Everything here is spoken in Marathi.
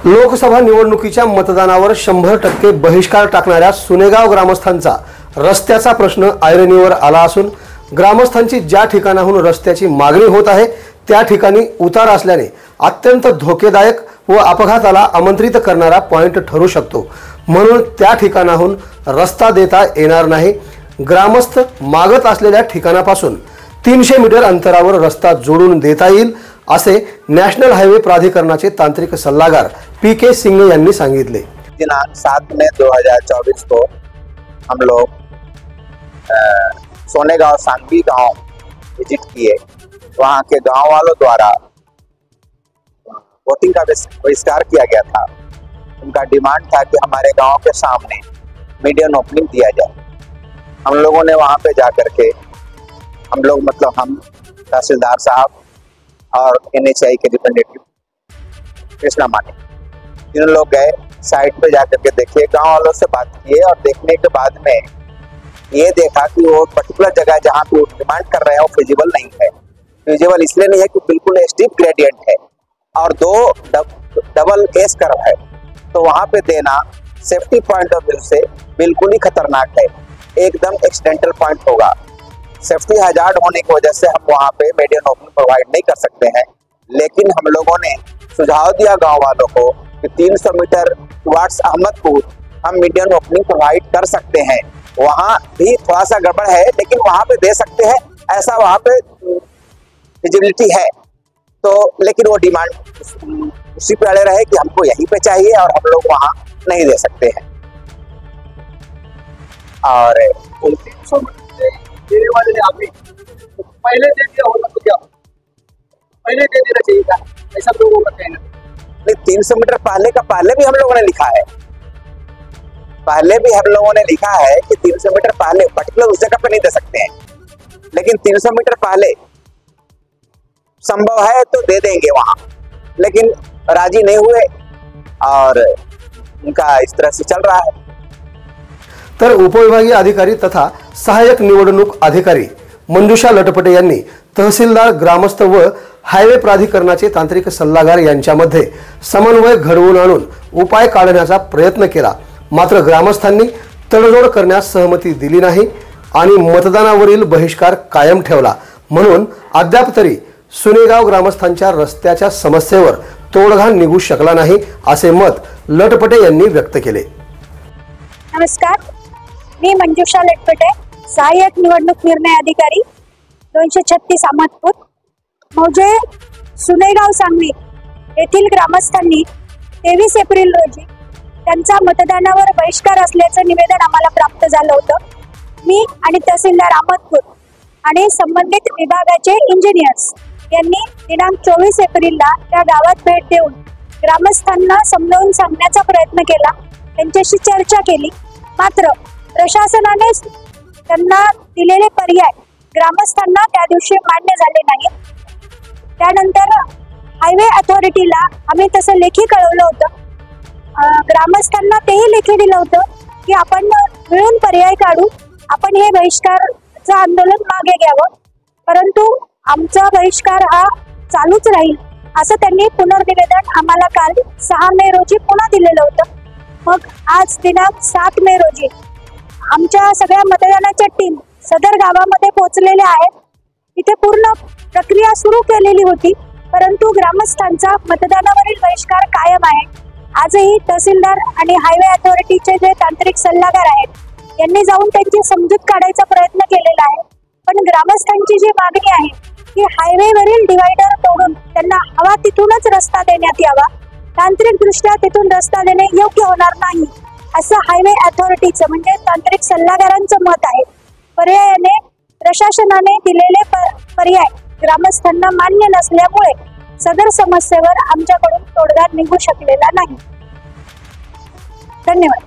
लोकसभा निवडणुकीच्या मतदानावर 100% बहिष्कार टाकणाऱ्या सुनेगाव ग्रामस्थांचा रस्त्याचा प्रश्न ऐरणीवर आला असून ग्रामस्थांची ज्या ठिकाणाहून रस्त्याची मागणी होत आहे त्या ठिकाणी उतार असल्याने अत्यंत धोकेदायक व अपघाताला आमंत्रित करणारा पॉइंट ठरू शकतो, म्हणून त्या ठिकाणाहून रस्ता देता येणार नाही। ग्रामस्थ मागत असलेल्या ठिकाणापासून 300 मीटर अंतरावर रस्ता जोडून देता येईल असे नॅशनल हाईवे प्राधिकरणाचे तांत्रिक सल्लागार पीके सिंह यांनी सांगितले। दिनांक 7 मई 2024 को हम लोग सोनेगांव सांगवी गांव विजिट किए। वहां के गांव वालों द्वारा वोटिंग का बहिष्कार किया गया था। उनका डिमांड था कि हमारे गांव के सामने मीडियन ओपनिंग दिया जाए। हम लोगों ने वहां पे जाकर के हम तहसीलदार साहब और NHI के रिप्रेजेंटेटिव कृष्णा माने तीनों लोग गए, साइट पे जाकर के देखे, गांव वालों से बात किए और देखने के बाद में ये देखा कि वो पर्टिकुलर जगह जहाँ पे वो डिमांड कर रहे हैं वो फिजिबल नहीं है। फिजिबल इसलिए नहीं है कि बिल्कुल स्टीप ग्रेडियंट है और 2 डबल एस कर्व है, तो वहाँ पे देना सेफ्टी पॉइंट ऑफ व्यू से बिल्कुल ही खतरनाक है, एकदम एक्सीडेंटल पॉइंट होगा। सेफ्टी हजार्ड होने की वजह से हम वहाँ पे मीडियन ओपनिंग प्रोवाइड नहीं कर सकते हैं। लेकिन हम लोगों ने सुझाव दिया गांव वालों को कि 300 मीटर टुवर्ड्स अहमदपुर हम मीडियन ओपनिंग प्रोवाइड कर सकते हैं। वहाँ भी थोड़ा सा गड़बड़ है लेकिन वहाँ पे दे सकते हैं, ऐसा वहाँ पे फिजिबिलिटी है। तो लेकिन वो डिमांड उसी पे अड़े रहे कि हमको यहीं पे चाहिए और हम लोग वहाँ नहीं दे सकते हैं। और देने वाले ने आपने पहले दे दिया होगा तो क्या पहले दे देना चाहिए था, ऐसा लोगों का कहना नहीं। 300 मीटर पहले भी हम लोगों ने लिखा है, पहले भी हम लोगों ने लिखा है कि 300 मीटर पहले पर्टिकुलर उस जगह पे नहीं दे सकते हैं, लेकिन 300 मीटर पहले संभव है तो दे देंगे वहां, लेकिन राजी नहीं हुए और उनका इस तरह से चल रहा है। तर उपविभागीय अधिकारी तथा सहाय्यक निवडणूक अधिकारी मंजुषा लटपटे यांनी तहसीलदार, ग्रामस्थ व हायवे प्राधिकरणाचे तांत्रिक सल्लागार यांच्यामध्ये समन्वय घडवून आणून उपाय काढण्याचा प्रयत्न केला, मात्र ग्रामस्थांनी तडजोड करण्यास सहमती दिली नाही आणि मतदानावरील बहिष्कार कायम ठेवला। म्हणून अद्याप तरी सुनेगाव ग्रामस्थांच्या रस्त्याच्या समस्येवर तोडगा निघू शकला नाही असे मत लटपटे यांनी व्यक्त केले। नमस्कार, मी मंजुषा लटपटे, सहाय्यक निवडणूक निर्णय अधिकारी 236 अहमदपूर। मौजे सुनेगाव सांगवी येथील ग्रामस्थांनी 23 एप्रिल रोजी त्यांचा मतदानावर बहिष्कार असल्याचं निवेदन आम्हाला प्राप्त झालं होतं। मी आणि तहसीलदार अहमदपूर आणि संबंधित विभागाचे इंजिनियर्स यांनी दिनांक 24 एप्रिलला त्या गावात भेट देऊन ग्रामस्थांना समजावून सांगण्याचा प्रयत्न केला, त्यांच्याशी चर्चा केली, मात्र प्रशासनाने त्यांना दिलेले पर्याय ग्रामस्थांना त्या दिवशी मान्य झाले नाही। त्यानंतर हायवे अथॉरिटीला आम्ही तसं लेखी कळवलं होतं, ग्रामस्थांना तेही लेखी दिलं होतं की आपण मिळून पर्याय काढू, आपण हे बहिष्कारचं आंदोलन मागे घ्यावं, परंतु आमचा बहिष्कार हा चालूच राहील असं त्यांनी पुनर्निवेदन आम्हाला काल 6 मे रोजी पुन्हा दिलेलं होतं। मग आज दिनांक 7 मे रोजी आमच्या सगळ्या मतदानाच्या टीम सदर गावामध्ये पोहोचलेल्या आहेत। इथे पूर्ण प्रक्रिया सुरू केलेली होती, परंतु ग्रामस्थांचा मतदानावरील बहिष्कार कायम आहे। आजही तहसीलदार आणि हायवे अथॉरिटीचे जे तांत्रिक सल्लागार आहेत यांनी जाऊन त्यांची समजूत काढायचा प्रयत्न केलेला आहे, पण ग्रामस्थांची जी मागणी आहे की हायवेवरील डिवायडर तोडून त्यांना हवा तिथूनच रस्ता देण्यात यावा, तांत्रिक दृष्ट्या तिथून रस्ता देणे योग्य होणार नाही असं हायवे अथॉरिटीचं म्हणजे तांत्रिक सल्लागारांचं मत आहे। पर्यायाने प्रशासनाने दिलेले पर्याय ग्रामस्थांना मान्य नसल्यामुळे सदर समस्येवर आमच्याकडून तोडगा निघू शकलेला नाही। धन्यवाद।